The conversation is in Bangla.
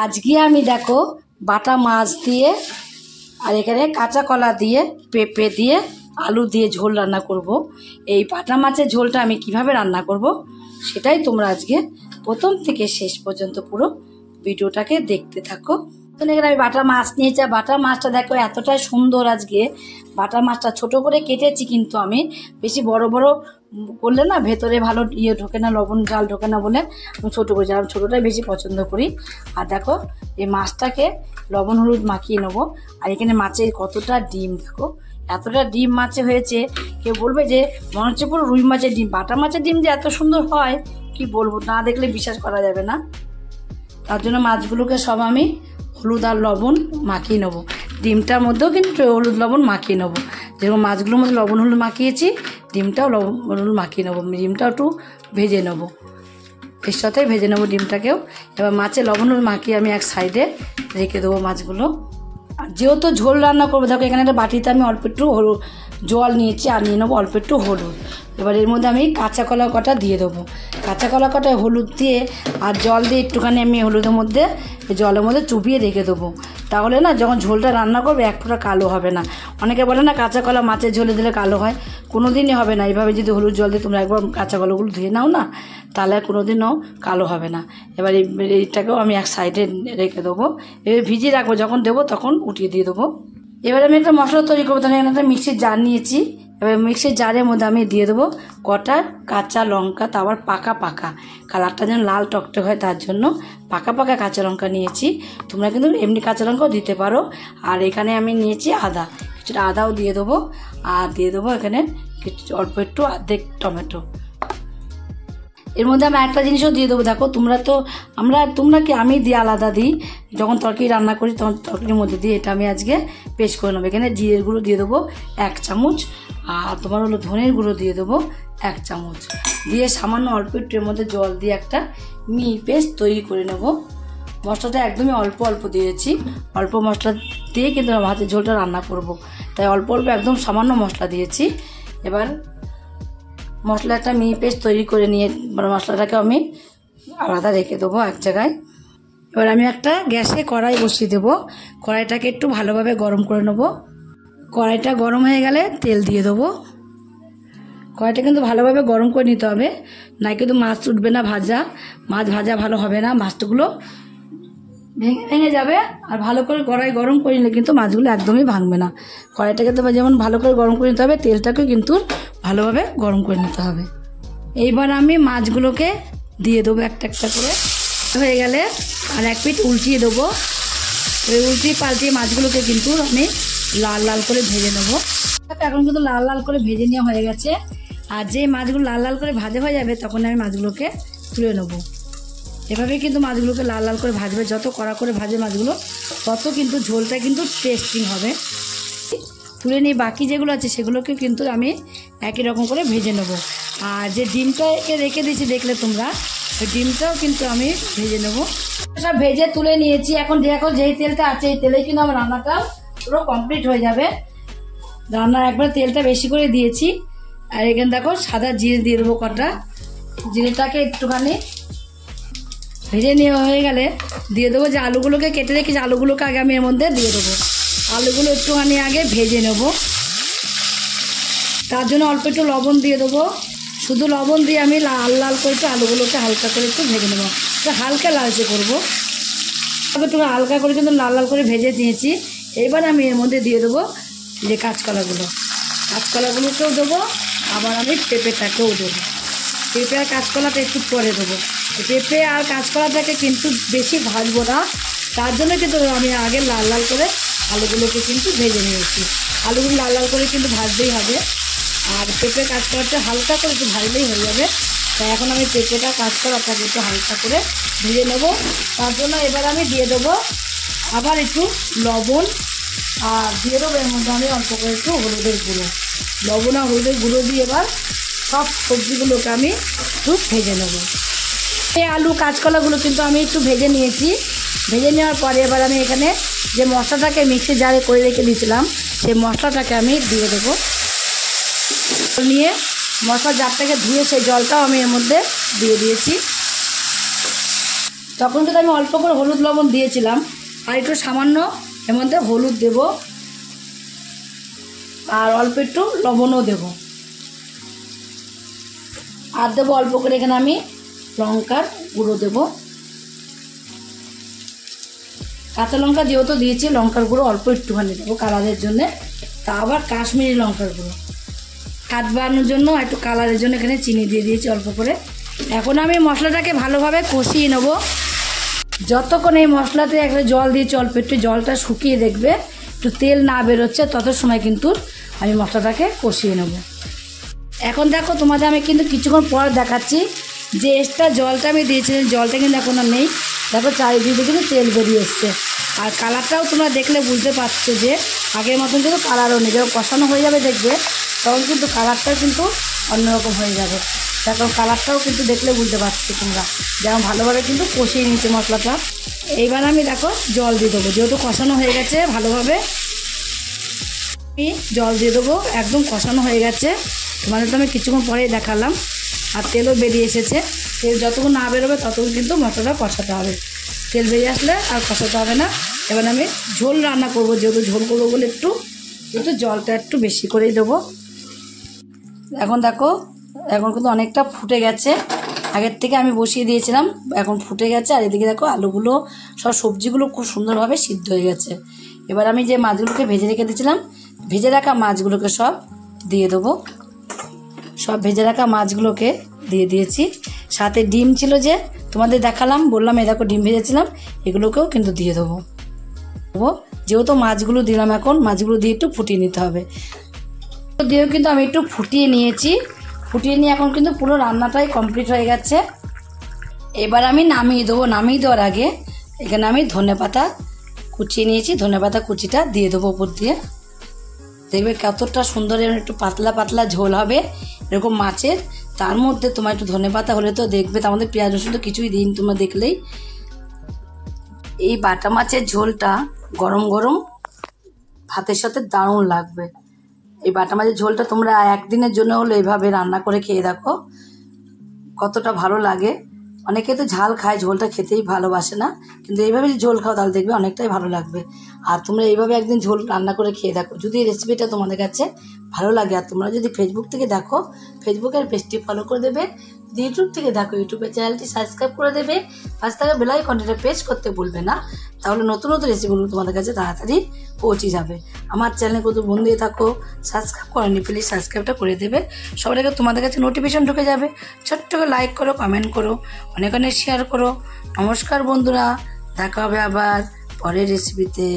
আজকে আমি দেখো বাটা মাছ দিয়ে আর এখানে কাঁচা কলা দিয়ে পেঁপে দিয়ে আলু দিয়ে ঝোল রান্না করব। এই বাটা মাছের ঝোলটা আমি কিভাবে রান্না করব সেটাই তোমরা আজকে প্রথম থেকে শেষ পর্যন্ত পুরো ভিডিওটাকে দেখতে থাকো। তো এখানে আমি বাটা মাছ নিয়েছি। বাটা মাছটা দেখো এতটাই সুন্দর। আজকে বাটা মাছটা ছোট করে কেটেছি, কিন্তু আমি বেশি বড় বড় করলে না ভেতরে ভালো ঢোকে না, লবণ ঝাল ঢোকে না বলে আমি ছোটো করেছি। আমি ছোটোটাই বেশি পছন্দ করি। আর দেখো এই মাছটাকে লবণ হলুদ মাখিয়ে নেবো। আর এখানে মাছের কতটা ডিম দেখো, এতটা ডিম মাছে হয়েছে, কেউ বলবে যে মনে হচ্ছে পুরো রুই মাছের ডিম। বাটা মাছের ডিম যে এত সুন্দর হয় কি বলবো, না দেখলে বিশ্বাস করা যাবে না। তার জন্য মাছগুলোকে সব আমি হলুদ আর লবণ মাখিয়ে নেবো। ডিমটার মধ্যেও কিন্তু হলুদ লবণ মাখিয়ে নেবো। যেরকম মাছগুলোর মধ্যে লবণ হলুদ মাখিয়েছি, ডিমটাও লবণ হলুদ মাখিয়ে নেবো। ডিমটাও একটু ভেজে নেবো, এর সাথেই ভেজে নেবো ডিমটাকেও। এবার মাছে লবণ হলুদ মাখিয়ে আমি এক সাইডে রেখে দেবো মাছগুলো। আর যেহেতু ঝোল রান্না করবো, দেখো এখানে একটা বাটিতে আমি অল্প একটু জল নিয়েছি আর নিয়ে নেবো অল্প একটু হলুদ। এবার এর মধ্যে আমি কাঁচা কলা কটা দিয়ে দেবো। কাঁচা কলা কটা হলুদ দিয়ে আর জল দিয়ে একটুখানি আমি হলুদের মধ্যে জলের মধ্যে চুপিয়ে রেখে দেবো। তাহলে না যখন ঝোলটা রান্না করবে এক ফোঁটা কালো হবে না। অনেকে বলে না কাঁচা কলা মাছের ঝোলে দিলে কালো হয়, কোনো দিনই হবে না। এইভাবে যদি হলুদ জল দিয়ে তোমরা একবার কাঁচা কলাগুলো ধুয়ে নাও না, তাহলে কোনো দিনও কালো হবে না। এবার এইটাকেও আমি এক সাইডে রেখে দেবো। এবার ভিজিয়ে রাখবো, যখন দেবো তখন উঠিয়ে দিয়ে দেবো। এবার আমি একটা মশলা তৈরি করবো। তাহলে এখানে একটা মিক্সির জার নিয়েছি। এবার মিক্সির জারের মধ্যে আমি দিয়ে দেবো কটা কাঁচা লঙ্কা, তা আবার পাকা পাকা, কালারটা যেন লাল টকটক হয় তার জন্য পাকা পাকা কাঁচা লঙ্কা নিয়েছি। তোমরা কিন্তু এমনি কাঁচা লঙ্কাও দিতে পারো। আর এখানে আমি নিয়েছি আদা, কিছুটা আদাও দিয়ে দেবো। আর দিয়ে দেবো এখানে অল্প একটু অর্ধেক টমেটো। এর মধ্যে আমি একটা জিনিসও দিয়ে দেবো। দেখো তোমরা কি আমি দিয়ে আলাদা দিই, যখন তরকারি রান্না করি তখন তরকারির মধ্যে দিয়ে এটা আমি আজকে পেস্ট করে নেবো। এখানে জিরের গুঁড়ো দিয়ে দেবো 1 চামচ, আর তোমার হলো ধনের গুঁড়ো দিয়ে দেবো 1 চামচ, দিয়ে সামান্য অল্প একটু এর মধ্যে জল দিয়ে একটা মিহি পেস্ট তৈরি করে নেব। মশলাটা একদমই অল্প অল্প দিয়েছি। অল্প মশলা দিয়ে কিন্তু ভাতের ঝোলটা রান্না করব, তাই অল্প অল্প একদম সামান্য মশলা দিয়েছি। এবার মশলা একটা মিহি পেস্ট তৈরি করে নিয়ে মশলাটাকে আমি আলাদা রেখে দেবো এক জায়গায়। এবার আমি একটা গ্যাসে কড়াই বসিয়ে দেবো। কড়াইটাকে একটু ভালোভাবে গরম করে নেবো। কড়াইটা গরম হয়ে গেলে তেল দিয়ে দেবো। কড়াইটা কিন্তু ভালোভাবে গরম করে নিতে হবে, না কিন্তু মাছ উঠবে না মাছ ভাজা ভালো হবে না। মাছগুলো ভেঙে যাবে। আর ভালো করে কড়াই গরম করে নিলে কিন্তু মাছগুলো একদমই ভাঙবে না। কড়াইটাকে তো যেমন ভালো করে গরম করে নিতে হবে, তেলটাকেও কিন্তু ভালোভাবে গরম করে নিতে হবে। এইবার আমি মাছগুলোকে দিয়ে দেবো একটা একটা করে। হয়ে গেলে আর এক পিঠ উল্টিয়ে দেবো। ওই উল্টিয়ে পাল্টিয়ে মাছগুলোকে কিন্তু আমি লাল লাল করে ভেজে নেবো। এখন কিন্তু লাল লাল করে ভেজে নেওয়া হয়ে গেছে। আর যে মাছগুলো লাল লাল করে ভাজা হয়ে যাবে তখন আমি মাছগুলোকে তুলে নেবো। এভাবেই কিন্তু মাছগুলোকে লাল লাল করে ভাজবে। যত কড়া করে ভাজবে মাছগুলো, তত কিন্তু ঝোলটা কিন্তু টেস্টিং হবে। তুলে নিয়ে বাকি যেগুলো আছে সেগুলোকে কিন্তু আমি একই রকম করে ভেজে নেবো। আর যে ডিমটাকে রেখে দিয়েছি দেখলে তোমরা, ওই ডিমটাও কিন্তু আমি ভেজে নেবো। সব ভেজে তুলে নিয়েছি। এখন দেখো যেই তেলটা আছে এই তেলেই কিন্তু আমার রান্নাটা পুরো কমপ্লিট হয়ে যাবে। রান্নার একবার তেলটা বেশি করে দিয়েছি। আর এখানে দেখো সাদা জিরে দিয়ে দেবো কটা। জিরেটাকে একটুখানি ভেজে নেওয়া হয়ে গেলে দিয়ে দেবো যে আলুগুলোকে কেটে রেখেছি, আলুগুলোকে আগে আমি এর মধ্যে দিয়ে দেবো। আলুগুলো একটুখানি আগে ভেজে নেব। তার জন্য অল্প একটু লবণ দিয়ে দেবো। শুধু লবণ দিয়ে আমি লাল লাল করে একটু আলুগুলোকে হালকা করে একটু ভেজে নেবো। একটু হালকা লালচে করবো। একটু হালকা করে কিন্তু লাল লাল করে ভেজে নিয়েছি। এবার আমি এর মধ্যে দিয়ে দেবো যে কাঁচকলাগুলোকেও দেবো। আবার আমি পেঁপেটাকেও দেবো। পেঁপে আর কাঁচকলাটা একটু পরে দেবো। পেঁপে আর কাঁচকলাটাকে কিন্তু বেশি ভাজবো না, তার জন্য কিন্তু আমি আগে লাল লাল করে আলুগুলোকে কিন্তু ভেজে নিয়েছি। আলুগুলো লাল লাল করে কিন্তু ভাজতেই হবে। আর পেঁপে কাঁচকলাটা হালকা করে একটু ভাজলেই হয়ে যাবে। তাই এখন আমি পেঁপেটা কাঁচকলাটাকে একটু হালকা করে ভেজে নেব। তার জন্য এবার আমি দিয়ে দেবো আবার একটু লবণ, আর দিয়ে দেবো এর মধ্যে আমি অল্প করে একটু হলুদের গুঁড়ো। লবণ আর হলুদের গুঁড়ো দিয়ে এবার সব সবজিগুলোকে আমি একটু ভেজে নেব। এই আলু কাঁচকলাগুলো কিন্তু আমি একটু ভেজে নিয়েছি। ভেজে নেওয়ার পরে এবার আমি এখানে যে মশলাটাকে মিক্সি জারে করে রেখে দিয়েছিলাম সেই মশলাটাকে আমি দিয়ে দেবো। নিয়ে মশলা জারটাকে ধুয়ে সেই জলটাও আমি এর মধ্যে দিয়ে দিয়েছি। তখন কিন্তু আমি অল্প করে হলুদ লবণ দিয়েছিলাম, আর একটু সামান্য এর মধ্যে হলুদ দেব, আর অল্প একটু লবণও দেব, আর দেবো অল্প করে এখানে আমি লঙ্কার গুঁড়ো দেব। কাঁচা লঙ্কা যেহেতু দিয়েছি, লঙ্কার গুঁড়ো অল্প একটুখানি দেবো কালারের জন্যে। তা আবার কাশ্মীরি লঙ্কার গুঁড়ো স্বাদ বাড়ানোর জন্য, একটু কালারের জন্য এখানে চিনি দিয়ে দিয়েছি অল্প করে। এখন আমি মশলাটাকে ভালোভাবে কষিয়ে নেব। যতক্ষণ এই মশলাতে একটা জল দিয়েছি অল্প একটু, জলটা শুকিয়ে দেখবে একটু তেল না বেরোচ্ছে, তত সময় কিন্তু আমি মশলাটাকে কষিয়ে নেব। এখন দেখো তোমাদের আমি কিন্তু কিছুক্ষণ পর দেখাচ্ছি যে এক্সট্রা জলটা আমি দিয়েছিলাম, জলটা কিন্তু এখন আর নেই। দেখো চারিদিকে কিন্তু তেল বেরিয়ে এসছে, আর কালারটাও তোমরা দেখলে বুঝতে পারছো যে আগের মতন কিন্তু কালারও নেই। যখন কষানো হয়ে যাবে দেখবে, তখন কিন্তু কালারটাও কিন্তু অন্যরকম হয়ে যাবে। দেখো কালারটাও কিন্তু দেখলে বুঝতে পারছো তোমরা, যেমন ভালোভাবে কিন্তু কষিয়ে নিয়েছে মশলাটা। এইবার আমি দেখো জল দিয়ে দেবো, যেহেতু কষানো হয়ে গেছে ভালোভাবে, আমি জল দিয়ে দেবো। একদম কষানো হয়ে গেছে, তোমাদের তো আমি কিছুক্ষণ পরেই দেখালাম, আর তেলও বেরিয়ে এসেছে। তেল যতক্ষণ না বেরোবে ততক্ষণ কিন্তু মশলাটা কষাতে হবে, তেল বেরিয়ে আসলে আর কষাতে হবে না। এবার আমি ঝোল রান্না করব, যেহেতু ঝোল করবো বলে একটু জলটা একটু বেশি করেই দেবো। এখন দেখো এখন কিন্তু অনেকটা ফুটে গেছে, আগের থেকে আমি বসিয়ে দিয়েছিলাম, এখন ফুটে গেছে। আর এদিকে দেখো আলুগুলো সব সবজিগুলো খুব সুন্দরভাবে সিদ্ধ হয়ে গেছে। এবার আমি যে মাছগুলোকে ভেজে রেখে দিয়েছিলাম, ভেজে রাখা মাছগুলোকে সব দিয়ে দেবো। সব ভেজে রাখা মাছগুলোকে দিয়ে দিয়েছি, সাথে ডিম ছিল যে তোমাদের দেখালাম, বললাম এই দেখো ডিম ভেজেছিলাম, এগুলোকেও কিন্তু দিয়ে দেবো। যেহেতু মাছগুলো দিলাম, এখন মাছগুলো দিয়ে একটু ফুটিয়ে নিতে হবে। দিয়েও কিন্তু আমি একটু ফুটিয়ে নিয়েছি, ফুটিয়ে নিয়ে এখন কিন্তু পুরো রান্নাটাই কমপ্লিট হয়ে গেছে। এবার আমি নামিয়ে দেবো। নামিয়ে দেওয়ার আগে এখানে আমি ধনেপাতা কুচিয়ে নিয়েছি, ধনেপাতা কুচিটা দিয়ে দেবো উপর দিয়ে। দেখবে কতটা সুন্দর, একটু পাতলা পাতলা ঝোল হবে এরকম মাছের, তার মধ্যে তোমার একটু ধনেপাতা হলে তো দেখবে, তার মধ্যে পেঁয়াজ রসুন তো কিছুই দিন, তোমরা দেখলেই। এই বাটা মাছের ঝোলটা গরম গরম ভাতের সাথে দারুণ লাগবে। এই বাটা মাছের ঝোলটা তোমরা একদিনের জন্য হলে এইভাবে রান্না করে খেয়ে দেখো, কতটা ভালো লাগে। অনেকে তো ঝাল খায়, ঝোলটা খেতেই ভালোবাসে না, কিন্তু এইভাবে যদি ঝোল খাও তাহলে দেখবে অনেকটাই ভালো লাগবে। আর তোমরা এইভাবে একদিন ঝোল রান্না করে খেয়ে দেখো, যদি এই রেসিপিটা তোমাদের কাছে ভালো লাগে। আর তোমরা যদি ফেসবুক থেকে দেখো, ফেসবুকের পেজটি ফলো করে দেবে। যদি ইউটিউব থেকে দেখো, ইউটিউবের চ্যানেলটি সাবস্ক্রাইব করে দেবে। পাশে থাকা বেল আইকনটা প্রেস করতে ভুলবে না, তাহলে নতুন নতুন রেসিপিগুলো তোমাদের কাছে তাড়াতাড়ি পৌঁছে যাবে। আমার চ্যানেলে কত বন্ধু থাকো সাবস্ক্রাইব করেনি, প্লিজ সাবস্ক্রাইবটা করে দেবে, সবার আগে তোমাদের কাছে নোটিফিকেশন ঢুকে যাবে। ছোট্ট করে লাইক করো, কমেন্ট করো, অনেক অনেক শেয়ার করো। নমস্কার বন্ধুরা, দেখা হবে আবার পরের রেসিপিতে।